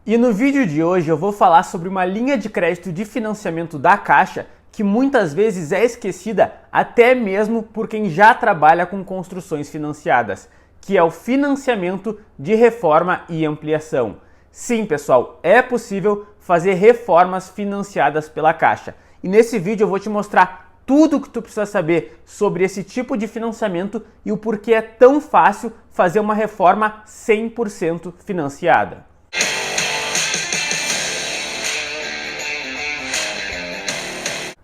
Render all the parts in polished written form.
E no vídeo de hoje eu vou falar sobre uma linha de crédito de financiamento da Caixa que muitas vezes é esquecida até mesmo por quem já trabalha com construções financiadas, que é o financiamento de reforma e ampliação. Sim, pessoal, é possível fazer reformas financiadas pela Caixa. E nesse vídeo eu vou te mostrar tudo o que tu precisa saber sobre esse tipo de financiamento e o porquê é tão fácil fazer uma reforma 100% financiada.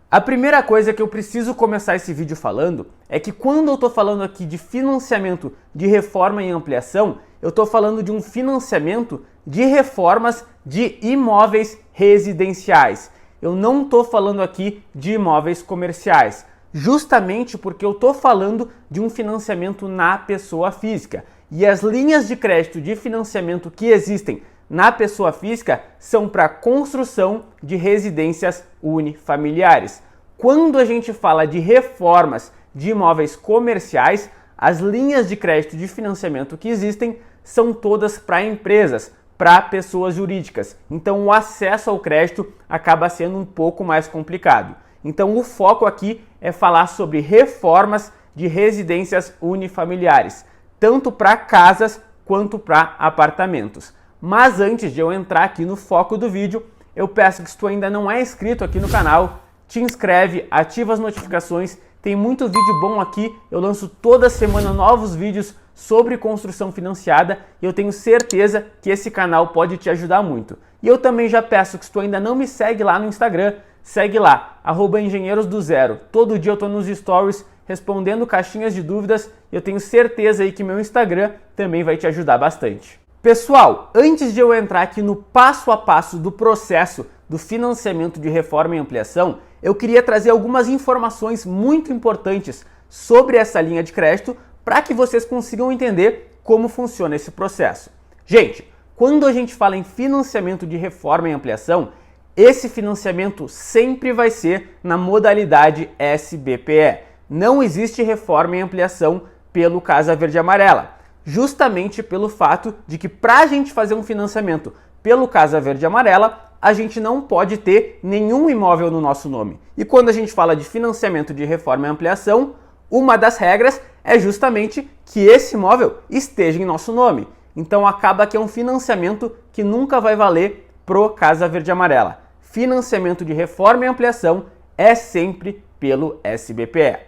A primeira coisa que eu preciso começar esse vídeo falando é que quando eu estou falando aqui de financiamento de reforma e ampliação, eu estou falando de um financiamento de reformas de imóveis residenciais. Eu não estou falando aqui de imóveis comerciais, justamente porque eu estou falando de um financiamento na pessoa física. E as linhas de crédito de financiamento que existem na pessoa física são para construção de residências unifamiliares. Quando a gente fala de reformas de imóveis comerciais, as linhas de crédito de financiamento que existem são todas para empresas, para pessoas jurídicas. Então o acesso ao crédito acaba sendo um pouco mais complicado. Então o foco aqui é falar sobre reformas de residências unifamiliares, tanto para casas quanto para apartamentos. Mas antes de eu entrar aqui no foco do vídeo, eu peço que se tu ainda não é inscrito aqui no canal, te inscreve, ativa as notificações, tem muito vídeo bom aqui, eu lanço toda semana novos vídeos sobre construção financiada e eu tenho certeza que esse canal pode te ajudar muito. E eu também já peço que se tu ainda não me segue lá no Instagram, segue lá, @engenheirosdozero. Todo dia eu tô nos stories respondendo caixinhas de dúvidas e eu tenho certeza aí que meu Instagram também vai te ajudar bastante. Pessoal, antes de eu entrar aqui no passo a passo do processo do financiamento de reforma e ampliação, eu queria trazer algumas informações muito importantes sobre essa linha de crédito para que vocês consigam entender como funciona esse processo. Gente, quando a gente fala em financiamento de reforma e ampliação, esse financiamento sempre vai ser na modalidade SBPE. Não existe reforma e ampliação pelo Casa Verde e Amarela. Justamente pelo fato de que para a gente fazer um financiamento pelo Casa Verde e Amarela, a gente não pode ter nenhum imóvel no nosso nome. E quando a gente fala de financiamento de reforma e ampliação, uma das regras é justamente que esse imóvel esteja em nosso nome. Então acaba que é um financiamento que nunca vai valer pro Casa Verde e Amarela. Financiamento de reforma e ampliação é sempre pelo SBPE.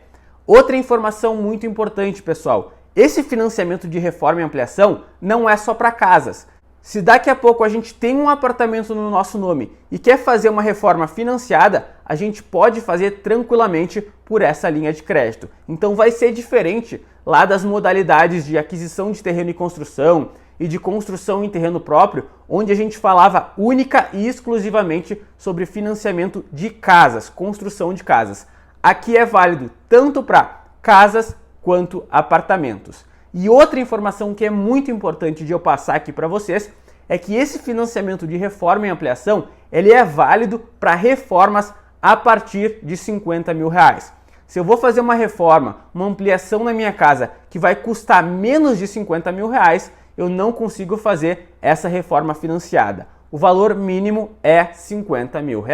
Outra informação muito importante, pessoal. Esse financiamento de reforma e ampliação não é só para casas. Se daqui a pouco a gente tem um apartamento no nosso nome e quer fazer uma reforma financiada, a gente pode fazer tranquilamente por essa linha de crédito. Então vai ser diferente lá das modalidades de aquisição de terreno e construção e de construção em terreno próprio, onde a gente falava única e exclusivamente sobre financiamento de casas, construção de casas. Aqui é válido tanto para casas quanto apartamentos. E outra informação que é muito importante de eu passar aqui para vocês é que esse financiamento de reforma e ampliação ele é válido para reformas a partir de R$50 mil. Se eu vou fazer uma reforma, uma ampliação na minha casa que vai custar menos de R$50 mil, eu não consigo fazer essa reforma financiada. O valor mínimo é R$50 mil.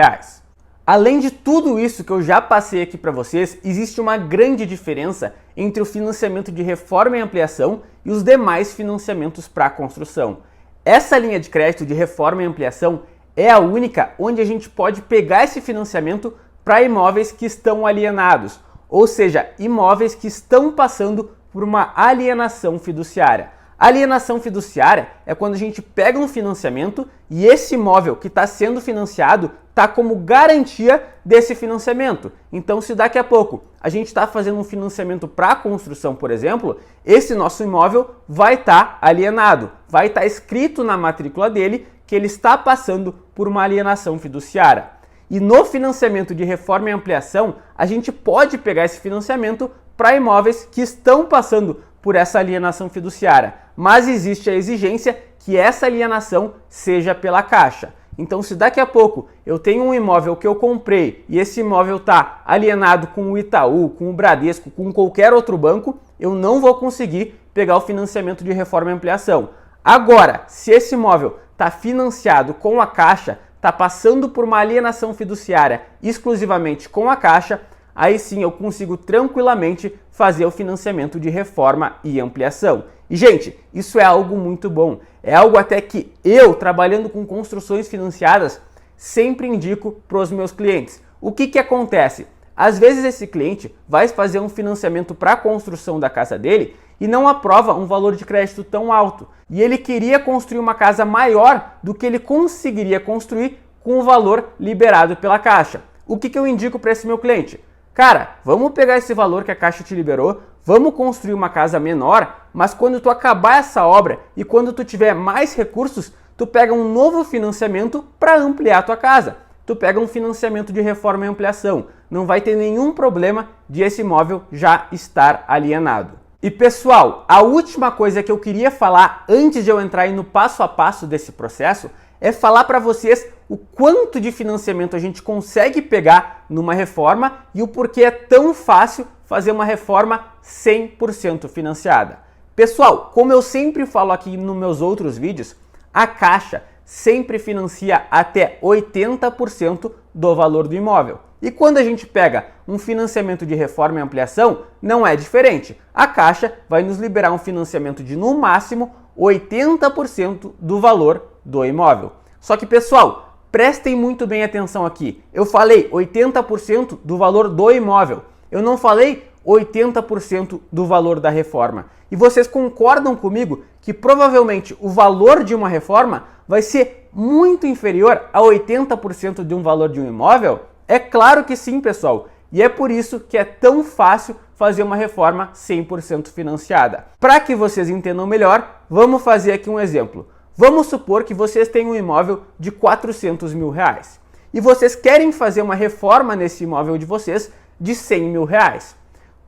Além de tudo isso que eu já passei aqui para vocês, existe uma grande diferença entre o financiamento de reforma e ampliação e os demais financiamentos para construção. Essa linha de crédito de reforma e ampliação é a única onde a gente pode pegar esse financiamento para imóveis que estão alienados, ou seja, imóveis que estão passando por uma alienação fiduciária. Alienação fiduciária é quando a gente pega um financiamento e esse imóvel que está sendo financiado está como garantia desse financiamento. Então, se daqui a pouco a gente está fazendo um financiamento para construção, por exemplo, esse nosso imóvel vai estar alienado, vai estar escrito na matrícula dele que ele está passando por uma alienação fiduciária. E no financiamento de reforma e ampliação, a gente pode pegar esse financiamento para imóveis que estão passando por essa alienação fiduciária, mas existe a exigência que essa alienação seja pela Caixa. Então, se daqui a pouco eu tenho um imóvel que eu comprei e esse imóvel está alienado com o Itaú, com o Bradesco, com qualquer outro banco, eu não vou conseguir pegar o financiamento de reforma e ampliação. Agora, se esse imóvel está financiado com a Caixa, está passando por uma alienação fiduciária exclusivamente com a Caixa, aí sim eu consigo tranquilamente fazer o financiamento de reforma e ampliação. E, gente, isso é algo muito bom. É algo até que eu, trabalhando com construções financiadas, sempre indico para os meus clientes. O que acontece? Às vezes esse cliente vai fazer um financiamento para a construção da casa dele e não aprova um valor de crédito tão alto. E ele queria construir uma casa maior do que ele conseguiria construir com o valor liberado pela Caixa. O que eu indico para esse meu cliente? Cara, vamos pegar esse valor que a Caixa te liberou, vamos construir uma casa menor, mas quando tu acabar essa obra e quando tu tiver mais recursos, tu pega um novo financiamento para ampliar a tua casa. Tu pega um financiamento de reforma e ampliação. Não vai ter nenhum problema de esse imóvel já estar alienado. E pessoal, a última coisa que eu queria falar antes de eu entrar aí no passo a passo desse processo é falar para vocês o quanto de financiamento a gente consegue pegar numa reforma e o porquê é tão fácil fazer uma reforma 100% financiada. Pessoal, como eu sempre falo aqui nos meus outros vídeos, a Caixa sempre financia até 80% do valor do imóvel. E quando a gente pega um financiamento de reforma e ampliação, não é diferente. A Caixa vai nos liberar um financiamento de, no máximo, 80% do valor do imóvel. Só que, pessoal, prestem muito bem atenção aqui. Eu falei 80% do valor do imóvel. Eu não falei 80% do valor da reforma. E vocês concordam comigo que provavelmente o valor de uma reforma vai ser muito inferior a 80% de um valor de um imóvel? É claro que sim, pessoal. E é por isso que é tão fácil fazer uma reforma 100% financiada. Para que vocês entendam melhor, vamos fazer aqui um exemplo. Vamos supor que vocês têm um imóvel de 400 mil reais e vocês querem fazer uma reforma nesse imóvel de vocês de 100 mil reais.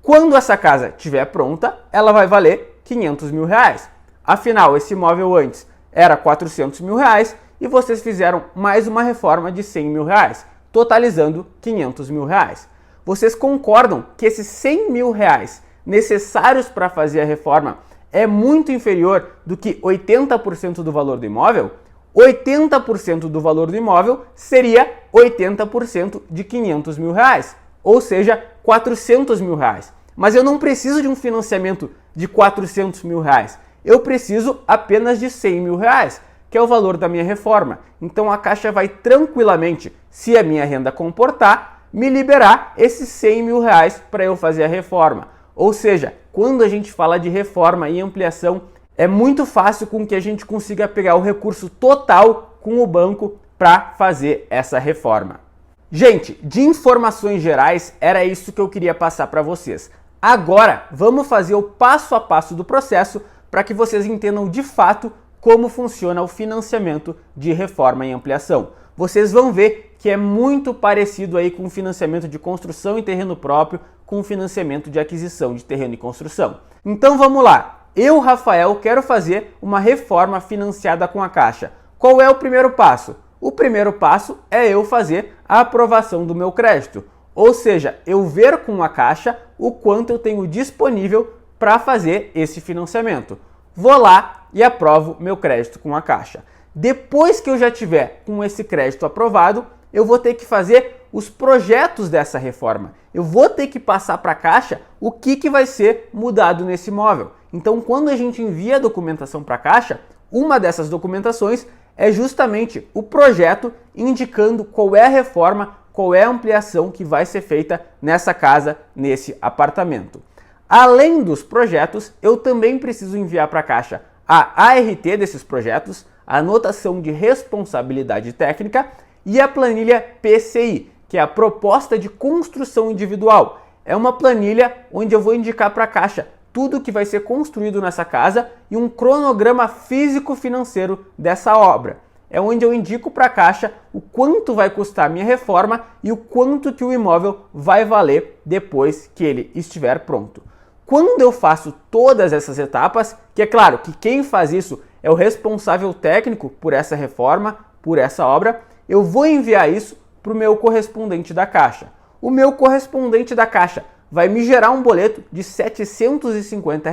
Quando essa casa estiver pronta, ela vai valer 500 mil reais. Afinal, esse imóvel antes era 400 mil reais e vocês fizeram mais uma reforma de 100 mil reais, totalizando 500 mil reais. Vocês concordam que esses 100 mil reais necessários para fazer a reforma é muito inferior do que 80% do valor do imóvel? 80% do valor do imóvel seria 80% de 500 mil reais, ou seja, 400 mil reais. Mas eu não preciso de um financiamento de 400 mil reais, eu preciso apenas de 100 mil reais, que é o valor da minha reforma. Então a Caixa vai tranquilamente, se a minha renda comportar, me liberar esses 100 mil reais para eu fazer a reforma. Ou seja, quando a gente fala de reforma e ampliação, é muito fácil com que a gente consiga pegar o recurso total com o banco para fazer essa reforma. Gente, de informações gerais, era isso que eu queria passar para vocês. Agora, vamos fazer o passo a passo do processo para que vocês entendam de fato como funciona o financiamento de reforma e ampliação. Vocês vão ver que é muito parecido aí com o financiamento de construção em terreno próprio, com o financiamento de aquisição de terreno e construção. Então vamos lá. Eu, Rafael, quero fazer uma reforma financiada com a Caixa. Qual é o primeiro passo? O primeiro passo é eu fazer a aprovação do meu crédito. Ou seja, eu ver com a Caixa o quanto eu tenho disponível para fazer esse financiamento. Vou lá e aprovo meu crédito com a Caixa. Depois que eu já tiver com esse crédito aprovado, eu vou ter que fazer os projetos dessa reforma. Eu vou ter que passar para a Caixa o que vai ser mudado nesse imóvel. Então, quando a gente envia a documentação para a Caixa, uma dessas documentações é justamente o projeto indicando qual é a reforma, qual é a ampliação que vai ser feita nessa casa, nesse apartamento. Além dos projetos, eu também preciso enviar para a Caixa a ART desses projetos, a anotação de responsabilidade técnica e a planilha PCI, que é a proposta de construção individual. É uma planilha onde eu vou indicar para a Caixa tudo que vai ser construído nessa casa e um cronograma físico-financeiro dessa obra. É onde eu indico para a Caixa o quanto vai custar a minha reforma e o quanto que o imóvel vai valer depois que ele estiver pronto. Quando eu faço todas essas etapas, que é claro que quem faz isso é o responsável técnico por essa reforma, por essa obra, eu vou enviar isso para o meu correspondente da Caixa. O meu correspondente da Caixa vai me gerar um boleto de R$ 750,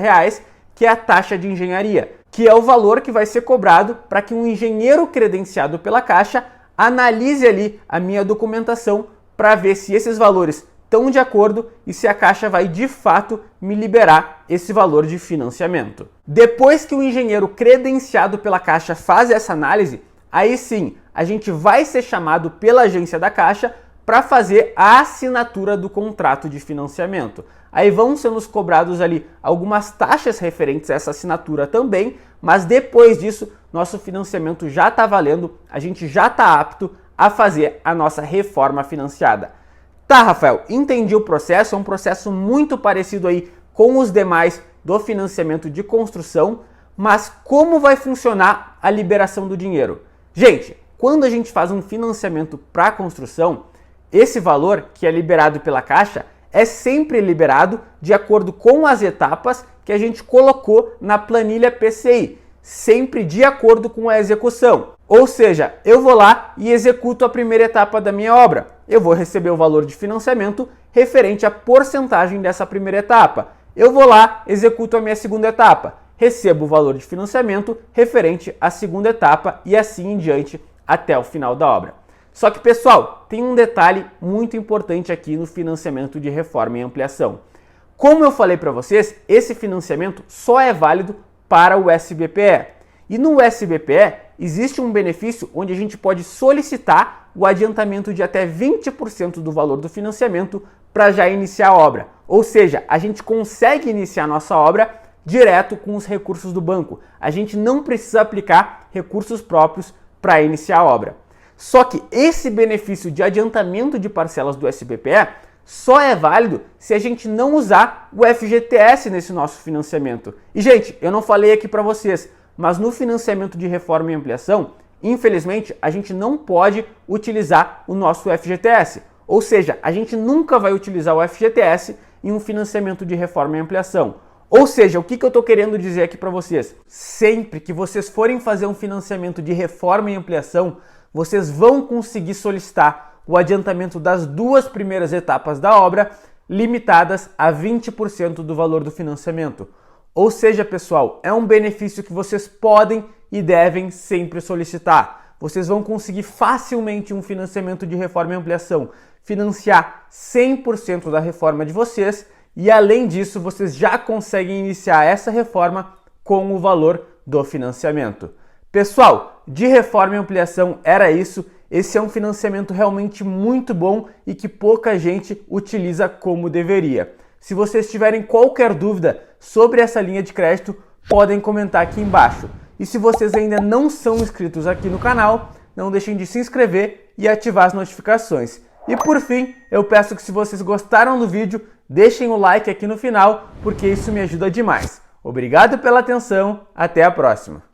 que é a taxa de engenharia, que é o valor que vai ser cobrado para que um engenheiro credenciado pela Caixa analise ali a minha documentação para ver se esses valores estão de acordo e se a Caixa vai de fato me liberar esse valor de financiamento. Depois que o engenheiro credenciado pela Caixa faz essa análise, aí sim a gente vai ser chamado pela agência da Caixa para fazer a assinatura do contrato de financiamento. Aí vão ser nos cobrados ali algumas taxas referentes a essa assinatura também, mas depois disso, nosso financiamento já está valendo, a gente já está apto a fazer a nossa reforma financiada. Tá, Rafael, entendi o processo, é um processo muito parecido aí com os demais do financiamento de construção, mas como vai funcionar a liberação do dinheiro? Gente, quando a gente faz um financiamento para construção, esse valor que é liberado pela Caixa é sempre liberado de acordo com as etapas que a gente colocou na planilha PCI, sempre de acordo com a execução. Ou seja, eu vou lá e executo a primeira etapa da minha obra. Eu vou receber o valor de financiamento referente à porcentagem dessa primeira etapa. Eu vou lá, executo a minha segunda etapa, recebo o valor de financiamento referente à segunda etapa e assim em diante até o final da obra. Só que, pessoal, tem um detalhe muito importante aqui no financiamento de reforma e ampliação. Como eu falei para vocês, esse financiamento só é válido para o SBPE. E no SBPE existe um benefício onde a gente pode solicitar o adiantamento de até 20% do valor do financiamento para já iniciar a obra. Ou seja, a gente consegue iniciar nossa obra direto com os recursos do banco. A gente não precisa aplicar recursos próprios para iniciar a obra. Só que esse benefício de adiantamento de parcelas do SBPE só é válido se a gente não usar o FGTS nesse nosso financiamento. E, gente, eu não falei aqui para vocês, mas no financiamento de reforma e ampliação, infelizmente, a gente não pode utilizar o nosso FGTS. Ou seja, a gente nunca vai utilizar o FGTS em um financiamento de reforma e ampliação. Ou seja, o que eu estou querendo dizer aqui para vocês? Sempre que vocês forem fazer um financiamento de reforma e ampliação, vocês vão conseguir solicitar o adiantamento das duas primeiras etapas da obra, limitadas a 20% do valor do financiamento. Ou seja, pessoal, é um benefício que vocês podem e devem sempre solicitar. Vocês vão conseguir facilmente um financiamento de reforma e ampliação, financiar 100% da reforma de vocês e, além disso, vocês já conseguem iniciar essa reforma com o valor do financiamento. Pessoal, de reforma e ampliação era isso. Esse é um financiamento realmente muito bom e que pouca gente utiliza como deveria. Se vocês tiverem qualquer dúvida sobre essa linha de crédito, podem comentar aqui embaixo. E se vocês ainda não são inscritos aqui no canal, não deixem de se inscrever e ativar as notificações. E por fim, eu peço que se vocês gostaram do vídeo, deixem o like aqui no final, porque isso me ajuda demais. Obrigado pela atenção, até a próxima!